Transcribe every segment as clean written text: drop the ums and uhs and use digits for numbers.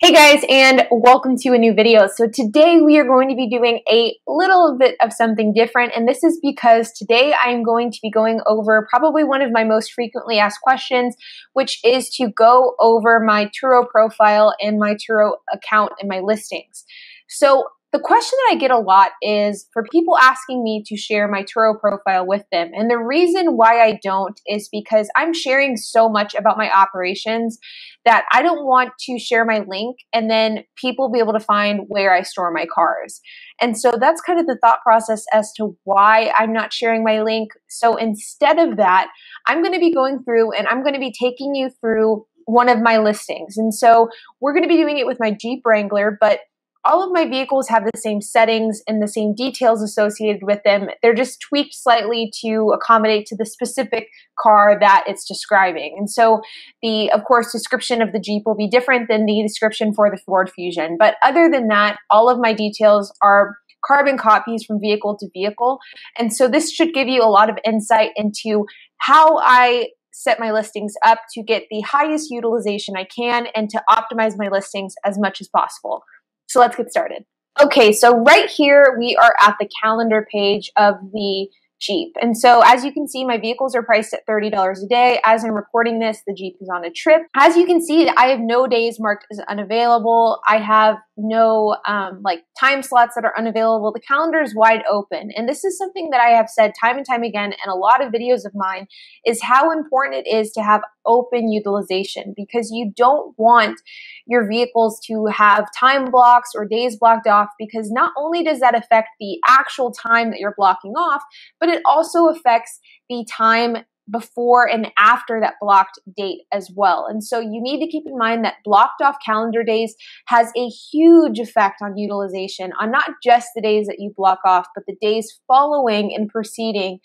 Hey guys, and welcome to a new video. So today we are going to be doing a little bit of something different, and this is because today I am going to be going over probably one of my most frequently asked questions, which is to go over my Turo profile and my Turo account and my listings. So the question that I get a lot is for people asking me to share my Turo profile with them. And the reason why I don't is because I'm sharing so much about my operations that I don't want to share my link and then people be able to find where I store my cars. And so that's kind of the thought process as to why I'm not sharing my link. So instead of that, I'm going to be going through and I'm going to be taking you through one of my listings. And so we're going to be doing it with my Jeep Wrangler, but all of my vehicles have the same settings and the same details associated with them. They're just tweaked slightly to accommodate to the specific car that it's describing. And so the, of course, description of the Jeep will be different than the description for the Ford Fusion. But other than that, all of my details are carbon copies from vehicle to vehicle. And so this should give you a lot of insight into how I set my listings up to get the highest utilization I can and to optimize my listings as much as possible. So let's get started. Okay, so right here we are at the calendar page of the Jeep. And so as you can see, my vehicles are priced at $30 a day. As I'm recording this, the Jeep is on a trip. As you can see, I have no days marked as unavailable. I have no like time slots that are unavailable. The calendar is wide open. And this is something that I have said time and time again in a lot of videos of mine is how important it is to have open utilization, because you don't want your vehicles to have time blocks or days blocked off, because not only does that affect the actual time that you're blocking off, but it also affects the time before and after that blocked date as well. And so you need to keep in mind that blocked off calendar days has a huge effect on utilization, on not just the days that you block off, but the days following and preceding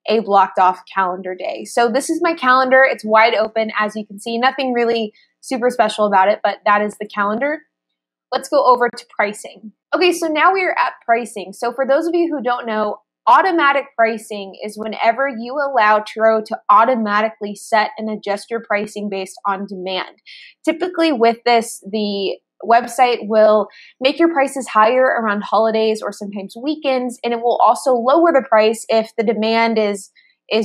a blocked off calendar day. So this is my calendar. It's wide open. As you can see, nothing really super special about it, but that is the calendar. Let's go over to pricing. Okay, so now we are at pricing. So for those of you who don't know, automatic pricing is whenever you allow Turo to automatically set and adjust your pricing based on demand. Typically with this, the website will make your prices higher around holidays or sometimes weekends, and it will also lower the price if the demand is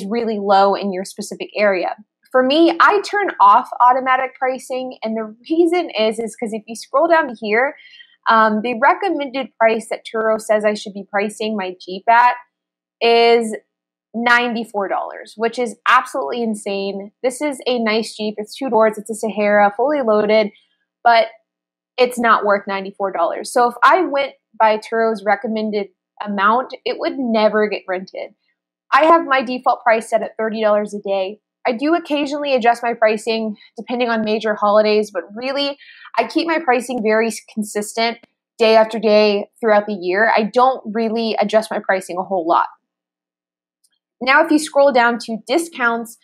really low in your specific area. For me, I turn off automatic pricing, and the reason is because if you scroll down to here, the recommended price that Turo says I should be pricing my Jeep at is $94, which is absolutely insane. This is a nice Jeep. It's 2 doors. It's a Sahara, fully loaded, but it's not worth $94. So if I went by Turo's recommended amount, it would never get rented. I have my default price set at $30 a day. I do occasionally adjust my pricing depending on major holidays, but really I keep my pricing very consistent day after day throughout the year. I don't really adjust my pricing a whole lot. Now, if you scroll down to discounts,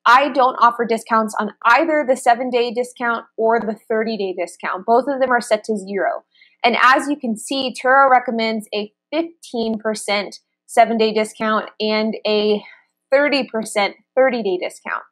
I don't offer discounts on either the 7-day discount or the 30-day discount. Both of them are set to 0. And as you can see, Turo recommends a 15% 7-day discount and a 30% 30-day discount.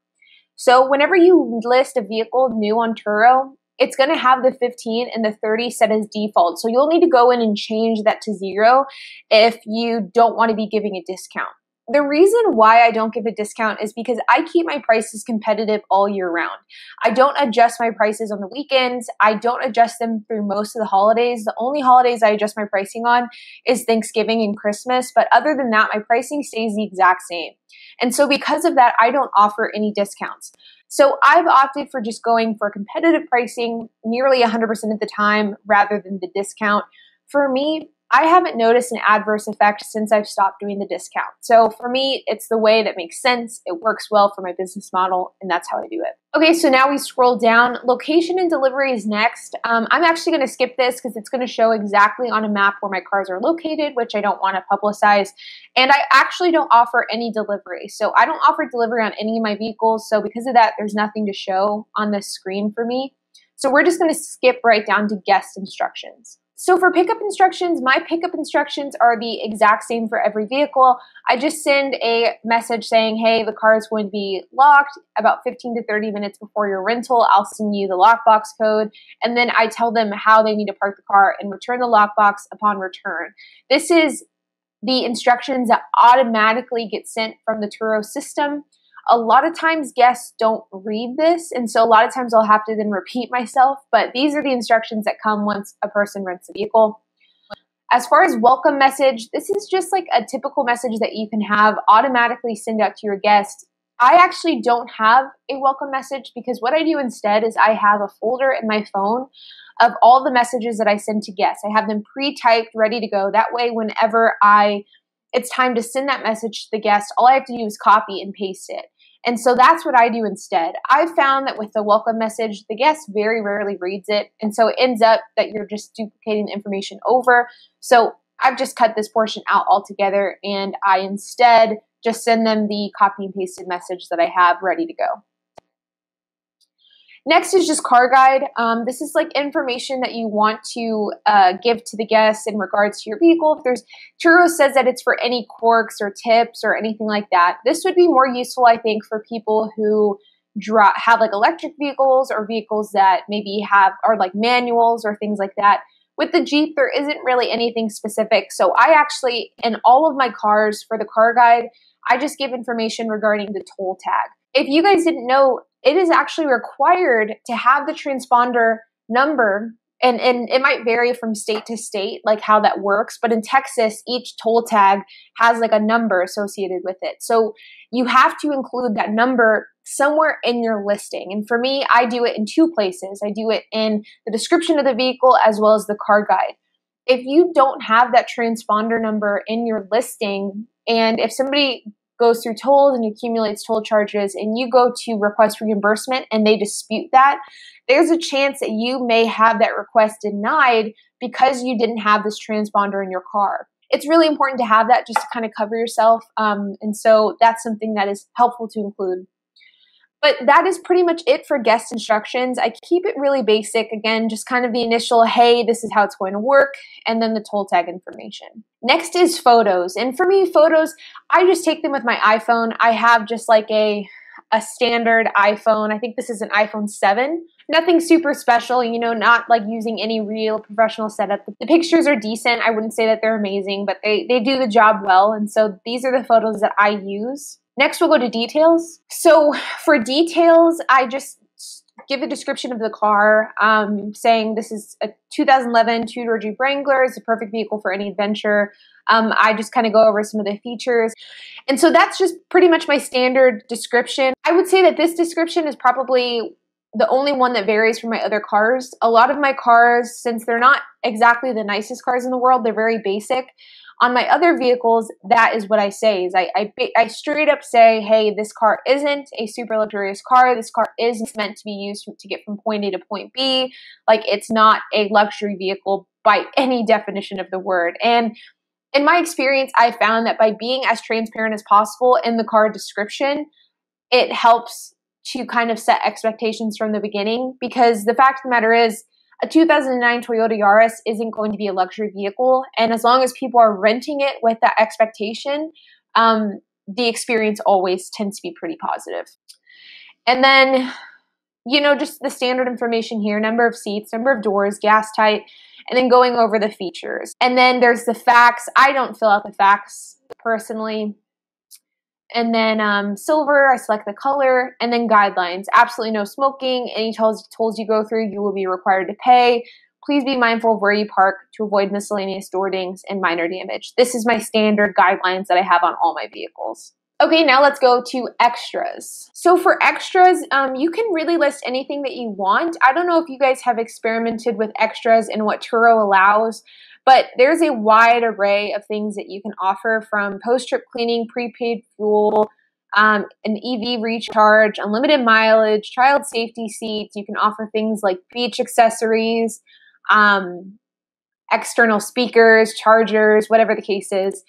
So whenever you list a vehicle new on Turo, it's going to have the 15 and the 30 set as default. So you'll need to go in and change that to 0 if you don't want to be giving a discount. The reason why I don't give a discount is because I keep my prices competitive all year round. I don't adjust my prices on the weekends. I don't adjust them through most of the holidays. The only holidays I adjust my pricing on is Thanksgiving and Christmas. But other than that, my pricing stays the exact same. And so because of that, I don't offer any discounts. So I've opted for just going for competitive pricing nearly 100% of the time rather than the discount. For me, I haven't noticed an adverse effect since I've stopped doing the discount. So for me, it's the way that makes sense. It works well for my business model, and that's how I do it. Okay, so now we scroll down. Location and delivery is next. I'm actually going to skip this because it's going to show exactly on a map where my cars are located, which I don't want to publicize. And I actually don't offer any delivery. So I don't offer delivery on any of my vehicles. So because of that, there's nothing to show on this screen for me. So we're just going to skip right down to guest instructions. So for pickup instructions, my pickup instructions are the exact same for every vehicle. I just send a message saying, hey, the car is going to be locked about 15 to 30 minutes before your rental. I'll send you the lockbox code. And then I tell them how they need to park the car and return the lockbox upon return. This is the instructions that automatically get sent from the Turo system. A lot of times guests don't read this, and so a lot of times I'll have to then repeat myself, but these are the instructions that come once a person rents a vehicle. As far as welcome message, this is just like a typical message that you can have automatically send out to your guests. I actually don't have a welcome message because what I do instead is I have a folder in my phone of all the messages that I send to guests. I have them pre-typed, ready to go. That way, whenever it's time to send that message to the guest, all I have to do is copy and paste it. And so that's what I do instead. I've found that with the welcome message, the guest very rarely reads it. And so it ends up that you're just duplicating the information over. So I've just cut this portion out altogether, and I instead just send them the copy and pasted message that I have ready to go. Next is just car guide. This is like information that you want to give to the guests in regards to your vehicle. If Turo says that it's for any quirks or tips or anything like that. This would be more useful, I think, for people who have like electric vehicles or vehicles that maybe are like manuals or things like that. With the Jeep, there isn't really anything specific. So I actually, in all of my cars for the car guide, I just give information regarding the toll tag. If you guys didn't know, it is actually required to have the transponder number, and it might vary from state to state, like how that works. But in Texas, each toll tag has like a number associated with it. So you have to include that number somewhere in your listing. And for me, I do it in two places. I do it in the description of the vehicle as well as the car guide. If you don't have that transponder number in your listing, and if somebody goes through tolls and accumulates toll charges and you go to request reimbursement and they dispute that, there's a chance that you may have that request denied because you didn't have this transponder in your car. It's really important to have that just to kind of cover yourself. And so that's something that is helpful to include. But that is pretty much it for guest instructions. I keep it really basic. Again, just kind of the initial, hey, this is how it's going to work, and then the toll tag information. Next is photos. And for me, photos, I just take them with my iPhone. I have just like a standard iPhone. I think this is an iPhone 7. Nothing super special, you know, not like using any real professional setup. The pictures are decent. I wouldn't say that they're amazing, but they do the job well. And so these are the photos that I use. Next, we'll go to details. So for details, I just give a description of the car, saying this is a 2011 two-door Jeep Wrangler. It's a perfect vehicle for any adventure. I just kind of go over some of the features. And so that's just pretty much my standard description. I would say that this description is probably the only one that varies from my other cars. A lot of my cars, since they're not exactly the nicest cars in the world, they're very basic. On my other vehicles, that is what I say. Is I straight up say, hey, this car isn't a super luxurious car. This car is meant to be used to get from point A to point B. Like, it's not a luxury vehicle by any definition of the word. And in my experience, I found that by being as transparent as possible in the car description, it helps to kind of set expectations from the beginning, because the fact of the matter is, a 2009 Toyota Yaris isn't going to be a luxury vehicle. And as long as people are renting it with that expectation, the experience always tends to be pretty positive. And then, you know, just the standard information here, number of seats, number of doors, gas type, and then going over the features. And then there's the facts. I don't fill out the facts personally. And then silver, I select the color, and then guidelines. Absolutely no smoking. Any tolls you go through, you will be required to pay. Please be mindful of where you park to avoid miscellaneous door dings and minor damage. This is my standard guidelines that I have on all my vehicles. Okay, now let's go to extras. So for extras, you can really list anything that you want. I don't know if you guys have experimented with extras and what Turo allows, but there's a wide array of things that you can offer, from post-trip cleaning, prepaid fuel, an EV recharge, unlimited mileage, child safety seats. You can offer things like beach accessories, external speakers, chargers, whatever the case is.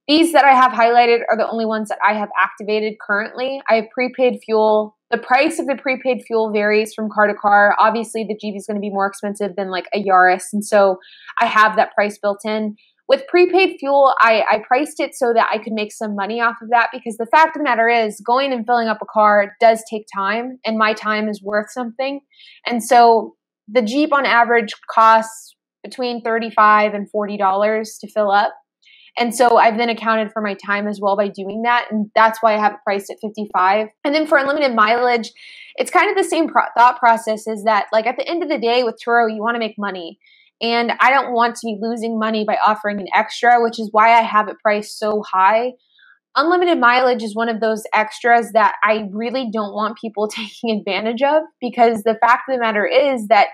These that I have highlighted are the only ones that I have activated currently. I have prepaid fuel, The price of the prepaid fuel varies from car to car. Obviously, the Jeep is going to be more expensive than like a Yaris, and so I have that price built in. With prepaid fuel, I priced it so that I could make some money off of that, because the fact of the matter is going and filling up a car does take time, and my time is worth something. And so the Jeep on average costs between $35 and $40 to fill up. And so I've then accounted for my time as well by doing that. And that's why I have it priced at $55. And then for unlimited mileage, it's kind of the same thought process, is that like at the end of the day with Turo, you want to make money. And I don't want to be losing money by offering an extra, which is why I have it priced so high. Unlimited mileage is one of those extras that I really don't want people taking advantage of, because the fact of the matter is that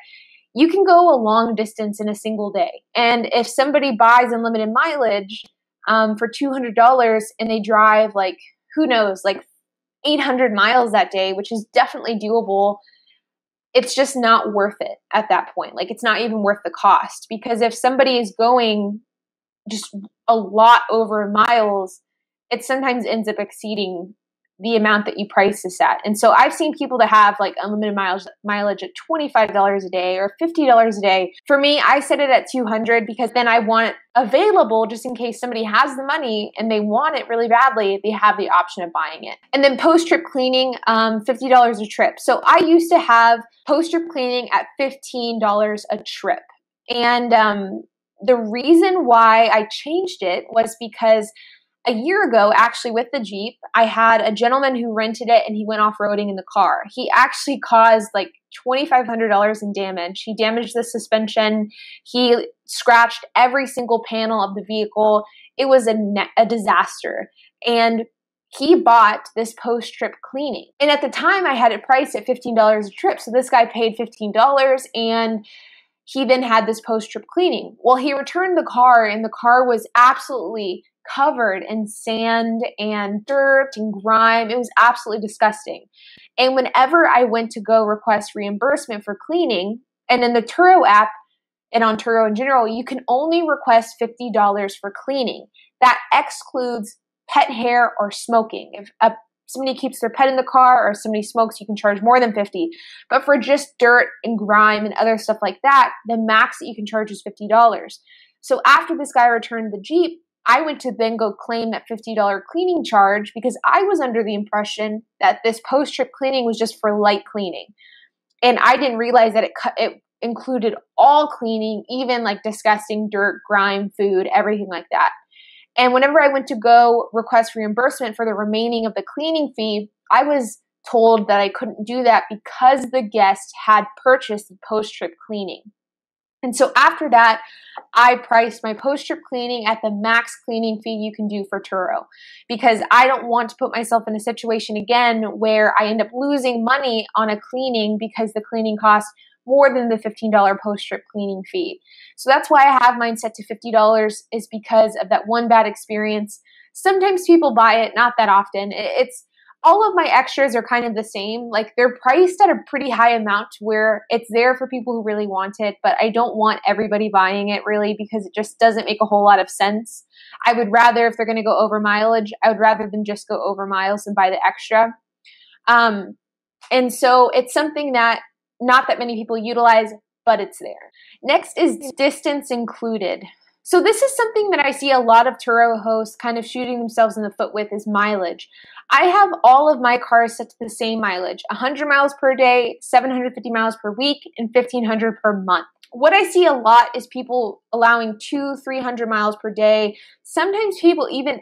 you can go a long distance in a single day. And if somebody buys unlimited mileage for $200 and they drive like, who knows, like 800 miles that day, which is definitely doable, it's just not worth it at that point. Like it's not even worth the cost, because if somebody is going just a lot over miles, it sometimes ends up exceeding the amount that you price this at. And so I've seen people that have like unlimited mileage at $25 a day or $50 a day. For me, I set it at $200 because then I want it available just in case somebody has the money and they want it really badly, they have the option of buying it. And then post-trip cleaning, $50 a trip. So I used to have post-trip cleaning at $15 a trip. And the reason why I changed it was because a year ago, actually, with the Jeep, I had a gentleman who rented it and he went off-roading in the car. He actually caused like $2,500 in damage. He damaged the suspension. He scratched every single panel of the vehicle. It was a disaster. And he bought this post-trip cleaning. And at the time, I had it priced at $15 a trip. So this guy paid $15 and he then had this post-trip cleaning. Well, he returned the car and the car was absolutely covered in sand and dirt and grime. It was absolutely disgusting. And whenever I went to go request reimbursement for cleaning, and in the Turo app and on Turo in general, you can only request $50 for cleaning. That excludes pet hair or smoking. If somebody keeps their pet in the car or somebody smokes, you can charge more than $50. But for just dirt and grime and other stuff like that, the max that you can charge is $50. So after this guy returned the Jeep, I went to then go claim that $50 cleaning charge because I was under the impression that this post-trip cleaning was just for light cleaning. And I didn't realize that it included all cleaning, even like disgusting dirt, grime, food, everything like that. And whenever I went to go request reimbursement for the remaining of the cleaning fee, I was told that I couldn't do that because the guest had purchased the post-trip cleaning. And so after that, I priced my post-trip cleaning at the max cleaning fee you can do for Turo, because I don't want to put myself in a situation again where I end up losing money on a cleaning because the cleaning costs more than the $15 post-trip cleaning fee. So that's why I have mine set to $50, is because of that one bad experience. Sometimes people buy it, not that often. It's all of my extras are kind of the same. Like they're priced at a pretty high amount where it's there for people who really want it, but I don't want everybody buying it really, because it just doesn't make a whole lot of sense. I would rather, if they're going to go over mileage, I would rather them just go over miles and buy the extra. And so it's something that not that many people utilize, but it's there. Next is distance included. So this is something that I see a lot of Turo hosts kind of shooting themselves in the foot with, is mileage. I have all of my cars set to the same mileage, 100 miles per day, 750 miles per week, and 1,500 per month. What I see a lot is people allowing 200-300 miles per day. Sometimes people even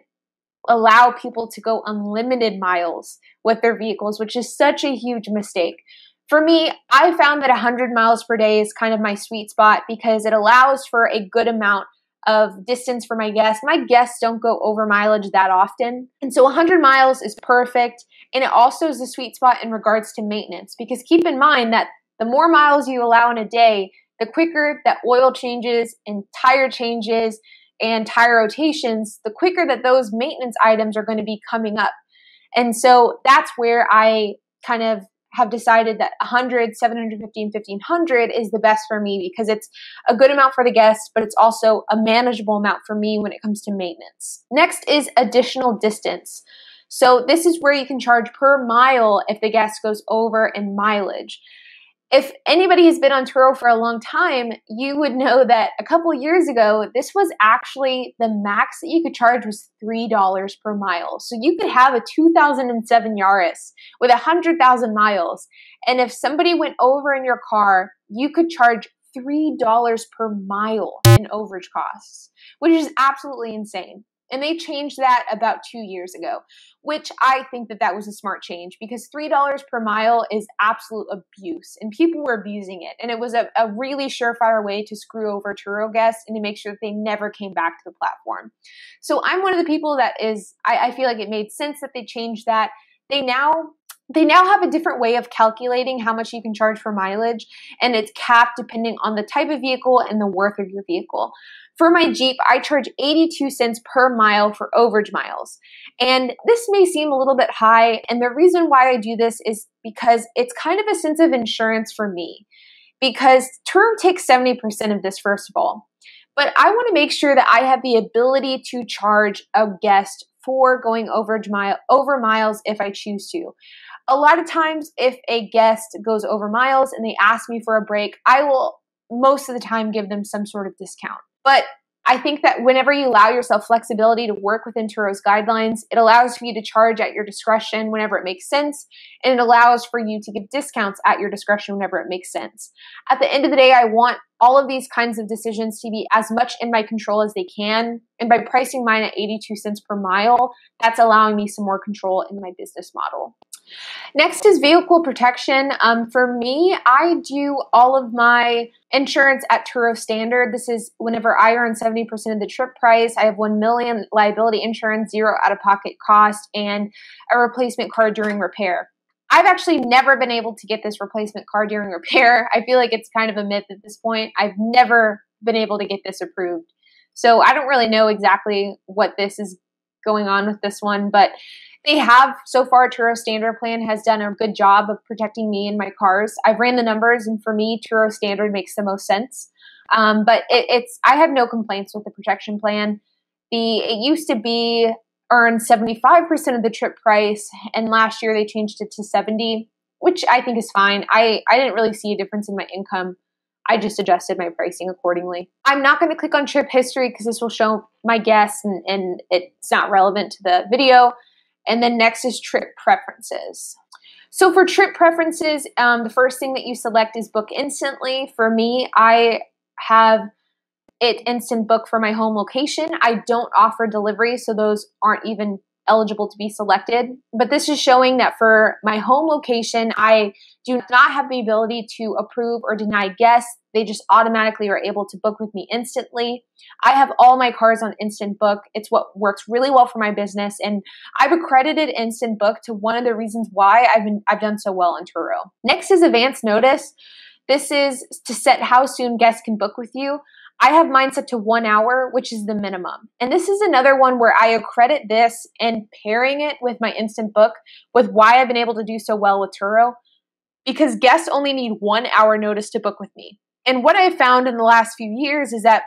allow people to go unlimited miles with their vehicles, which is such a huge mistake. For me, I found that 100 miles per day is kind of my sweet spot because it allows for a good amount of distance for my guests. My guests don't go over mileage that often. And so 100 miles is perfect. And it also is the sweet spot in regards to maintenance, because keep in mind that the more miles you allow in a day, the quicker that oil changes and tire changes and tire rotations, the quicker that those maintenance items are going to be coming up. And so that's where I kind of have decided that 100, 750, and 1,500 is the best for me, because it's a good amount for the guests, but it's also a manageable amount for me when it comes to maintenance. Next is additional distance. So this is where you can charge per mile if the guest goes over in mileage. If anybody has been on Turo for a long time, you would know that a couple years ago, this was actually the max that you could charge was $3 per mile. So you could have a 2007 Yaris with 100,000 miles. And if somebody went over in your car, you could charge $3 per mile in overage costs, which is absolutely insane. And they changed that about 2 years ago, which I think that that was a smart change because $3 per mile is absolute abuse and people were abusing it. And it was a really surefire way to screw over Turo guests and to make sure that they never came back to the platform. So I'm one of the people that is, I feel like it made sense that they changed that. They now have a different way of calculating how much you can charge for mileage, and it's capped depending on the type of vehicle and the worth of your vehicle. For my Jeep, I charge 82 cents per mile for overage miles. And this may seem a little bit high, and the reason why I do this is because it's kind of a sense of insurance for me. Because Turo takes 70% of this, first of all. But I want to make sure that I have the ability to charge a guest for going over miles if I choose to. A lot of times, if a guest goes over miles and they ask me for a break, I will most of the time give them some sort of discount. But I think that whenever you allow yourself flexibility to work within Turo's guidelines, it allows for you to charge at your discretion whenever it makes sense, and it allows for you to give discounts at your discretion whenever it makes sense. At the end of the day, I want all of these kinds of decisions to be as much in my control as they can, and by pricing mine at 82 cents per mile, that's allowing me some more control in my business model. Next is vehicle protection. For me, I do all of my insurance at Turo Standard. This is whenever I earn 70% of the trip price. I have 1 million liability insurance, 0 out-of-pocket cost, and a replacement car during repair. I've actually never been able to get this replacement car during repair. I feel like it's kind of a myth at this point. I've never been able to get this approved. So I don't really know exactly what this is going on with this one, but they have, so far, Turo Standard plan has done a good job of protecting me and my cars. I've ran the numbers, and for me, Turo Standard makes the most sense. But I have no complaints with the protection plan. It used to be earn 75% of the trip price, and last year they changed it to 70, which I think is fine. I didn't really see a difference in my income. I just adjusted my pricing accordingly. I'm not going to click on trip history because this will show my guests, and it's not relevant to the video. And then next is trip preferences. So for trip preferences, the first thing that you select is book instantly. For me, I have it instant book for my home location. I don't offer delivery, so those aren't even eligible to be selected. But this is showing that for my home location, I do not have the ability to approve or deny guests. They just automatically are able to book with me instantly. I have all my cars on Instant Book. It's what works really well for my business, and I've accredited Instant Book to one of the reasons why I've done so well on Turo. Next is advance notice. This is to set how soon guests can book with you. I have mine set to 1 hour, which is the minimum. And this is another one where I accredit this and pairing it with my Instant Book with why I've been able to do so well with Turo, because guests only need 1 hour notice to book with me. And what I've found in the last few years is that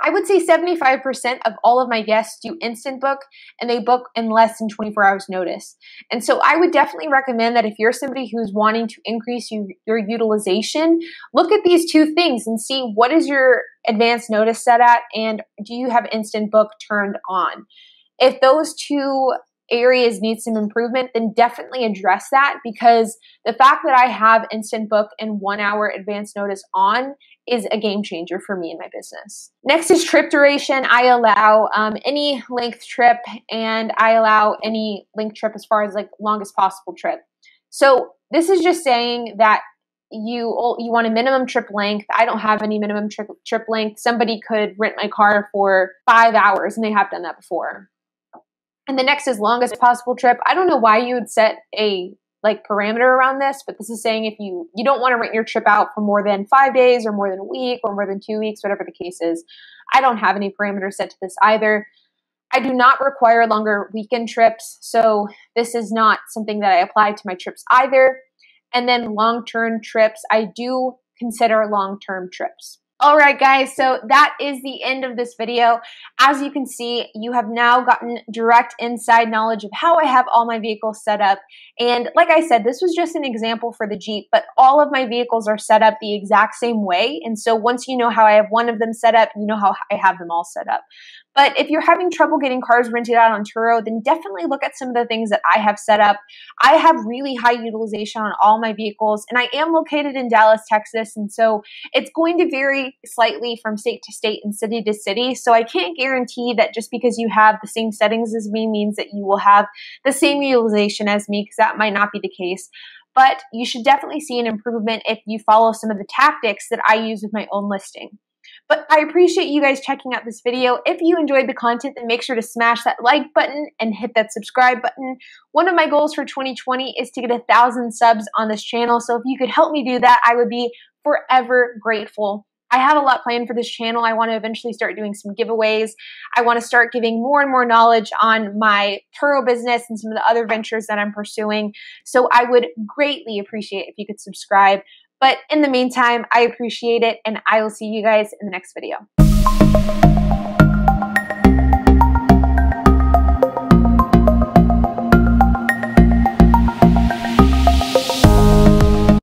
I would say 75% of all of my guests do Instant Book, and they book in less than 24 hours notice. And so I would definitely recommend that if you're somebody who's wanting to increase your utilization, look at these two things and see what is your advance notice set at, and do you have Instant Book turned on? If those two areas need some improvement, then definitely address that, because the fact that I have Instant Book and 1 hour advance notice on is a game changer for me and my business. Next is trip duration. I allow any length trip, and I allow any length trip as far as like longest possible trip. So this is just saying that you want a minimum trip length. I don't have any minimum trip length. Somebody could rent my car for 5 hours, and they have done that before. And the next is longest possible trip. I don't know why you would set a parameter around this, but this is saying if you don't want to rent your trip out for more than 5 days or more than a week or more than 2 weeks, whatever the case is. I don't have any parameters set to this either. I do not require longer weekend trips, so this is not something that I apply to my trips either. And then long-term trips, I do consider long-term trips. All right, guys, so that is the end of this video. As you can see, you have now gotten direct inside knowledge of how I have all my vehicles set up. And like I said, this was just an example for the Jeep, but all of my vehicles are set up the exact same way. And so once you know how I have one of them set up, you know how I have them all set up. But if you're having trouble getting cars rented out on Turo, then definitely look at some of the things that I have set up. I have really high utilization on all my vehicles, and I am located in Dallas, Texas, and so it's going to vary slightly from state to state and city to city. So I can't guarantee that just because you have the same settings as me means that you will have the same utilization as me, because that might not be the case. But you should definitely see an improvement if you follow some of the tactics that I use with my own listing. But I appreciate you guys checking out this video. If you enjoyed the content, then make sure to smash that like button and hit that subscribe button. One of my goals for 2020 is to get 1,000 subs on this channel. So if you could help me do that, I would be forever grateful. I have a lot planned for this channel. I want to eventually start doing some giveaways. I want to start giving more and more knowledge on my Turo business and some of the other ventures that I'm pursuing. So I would greatly appreciate if you could subscribe. But in the meantime, I appreciate it, and I will see you guys in the next video.